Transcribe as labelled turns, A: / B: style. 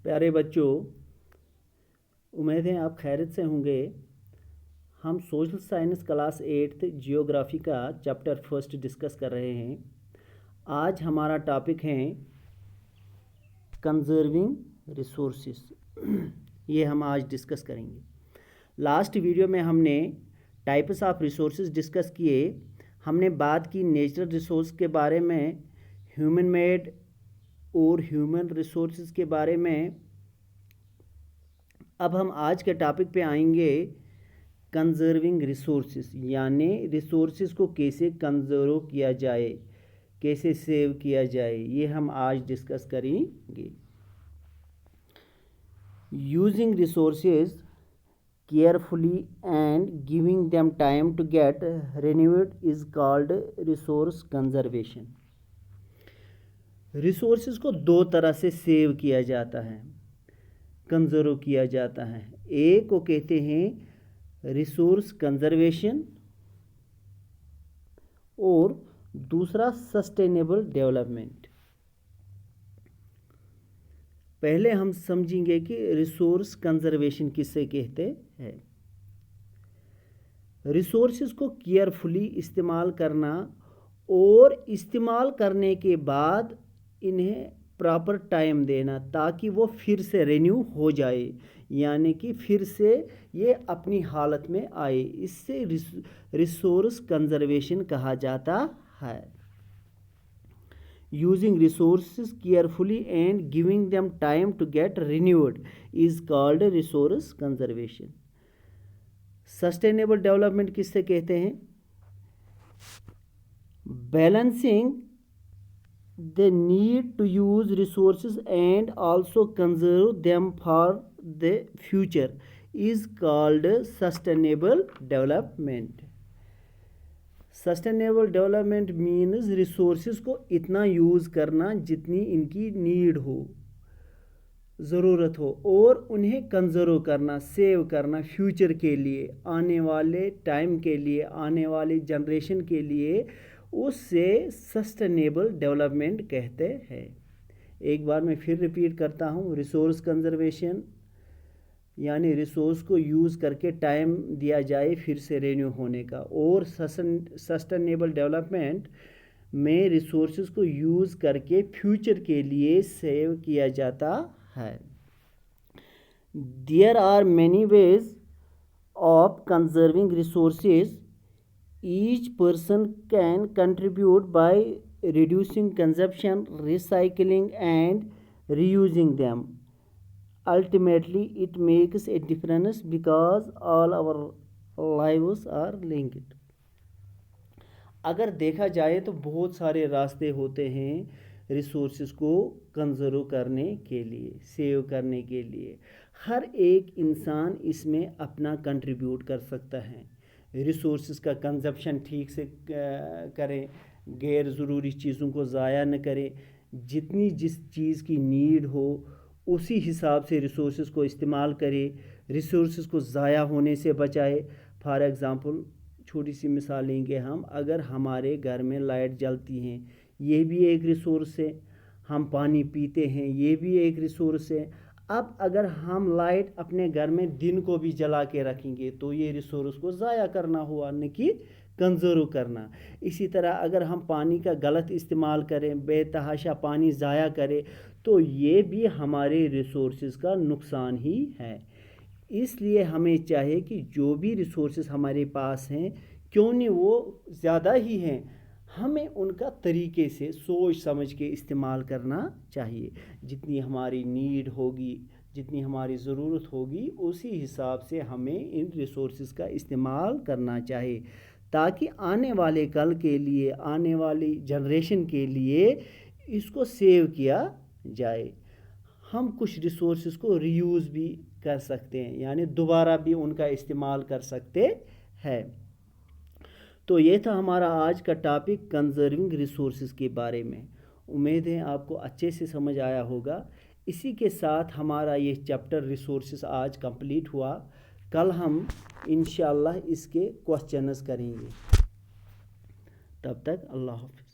A: प्यारे बच्चों, उम्मीद है आप खैरियत से होंगे। हम social science class 8th geography का चैप्टर फर्स्ट डिस्कस कर रहे हैं। आज हमारा टॉपिक है कंजर्विंग रिसोर्सेस। ये हम आज डिस्कस करेंगे। लास्ट वीडियो में हमने टाइप्स ऑफ रिसोर्सेज डिस्कस किए। हमने बात की नेचुरल रिसोर्स के बारे में, ह्यूमन मेड और ह्यूमन रिसोर्सेज के बारे में। अब हम आज के टॉपिक पे आएंगे कंजर्विंग रिसोर्सेज, यानी रिसोर्सेज को कैसे कंजर्व किया जाए, कैसे सेव किया जाए, ये हम आज डिस्कस करेंगे। Using resources carefully and giving them time to get renewed is called resource conservation. Resources को दो तरह से सेव किया जाता है, कंजर्व किया जाता है। एक को कहते हैं रिसोर्स कंजर्वेशन और दूसरा सस्टेनेबल डेवलपमेंट। पहले हम समझेंगे कि रिसोर्स कंजर्वेशन किसे कहते हैं। रिसोर्सेज को केयरफुली इस्तेमाल करना और इस्तेमाल करने के बाद इन्हें प्रॉपर टाइम देना ताकि वो फिर से रिन्यू हो जाए, यानी कि फिर से ये अपनी हालत में आए। इससे रिसोर्स कंजर्वेशन कहा जाता है। Using resources carefully and giving them time to get renewed is called resource conservation. Sustainable development किससे कहते हैं? Balancing the need to use resources and also conserve them for the future is called sustainable development. Sustainable development means resources को इतना use करना जितनी इनकी need हो, ज़रूरत हो, और उन्हें कंजर्व करना, सेव करना फ्यूचर के लिए, आने वाले टाइम के लिए, आने वाली जनरेशन के लिए। उससे सस्टेनेबल डेवलपमेंट कहते हैं। एक बार मैं फिर रिपीट करता हूँ। रिसोर्स कंजर्वेशन यानी रिसोर्स को यूज़ करके टाइम दिया जाए फिर से रिन्यू होने का, और सस्टेनेबल डेवलपमेंट में रिसोर्सेज को यूज़ करके फ्यूचर के लिए सेव किया जाता है। There are many ways of conserving resources. Each person can contribute by reducing consumption, recycling and reusing them. Ultimately, it makes a difference because all our lives are linked. अगर देखा जाए तो बहुत सारे रास्ते होते हैं रिसोर्सेज को कंजर्व करने के लिए, सेव करने के लिए। हर एक इंसान इसमें अपना कंट्रीब्यूट कर सकता है। रिसोर्सेज का कंजप्शन ठीक से करें, गैर ज़रूरी चीज़ों को ज़ाया न करें, जितनी जिस चीज़ की नीड हो उसी हिसाब से रिसोर्सेज को इस्तेमाल करें, रिसोर्सेज को ज़ाया होने से बचाए। फॉर एग्ज़ाम्पल छोटी सी मिसाल लेंगे हम, अगर हमारे घर में लाइट जलती हैं, ये भी एक रिसोर्स है। हम पानी पीते हैं, ये भी एक रिसोर्स है। अब अगर हम लाइट अपने घर में दिन को भी जला के रखेंगे तो ये रिसोर्स को ज़ाया करना हुआ, न कि कंजर्व करना। इसी तरह अगर हम पानी का गलत इस्तेमाल करें, बेतहाशा पानी ज़ाया करें, तो ये भी हमारे रिसोर्सेज का नुकसान ही है। इसलिए हमें चाहिए कि जो भी रिसोर्सेज हमारे पास हैं, क्यों नहीं वो ज़्यादा ही हैं, हमें उनका तरीके से सोच समझ के इस्तेमाल करना चाहिए। जितनी हमारी नीड होगी, जितनी हमारी ज़रूरत होगी, उसी हिसाब से हमें इन रिसोर्सेज का इस्तेमाल करना चाहिए, ताकि आने वाले कल के लिए, आने वाली जनरेशन के लिए इसको सेव किया जाए। हम कुछ रिसोर्सेज को रीयूज़ भी कर सकते हैं, यानी दोबारा भी उनका इस्तेमाल कर सकते हैं। तो ये था हमारा आज का टॉपिक कंजर्विंग रिसोर्सेज के बारे में। उम्मीद है आपको अच्छे से समझ आया होगा। इसी के साथ हमारा ये चैप्टर रिसोर्सेज आज कंप्लीट हुआ। कल हम इंशाअल्लाह इसके क्वेश्चंस करेंगे। तब तक अल्लाह हाफ़िज़।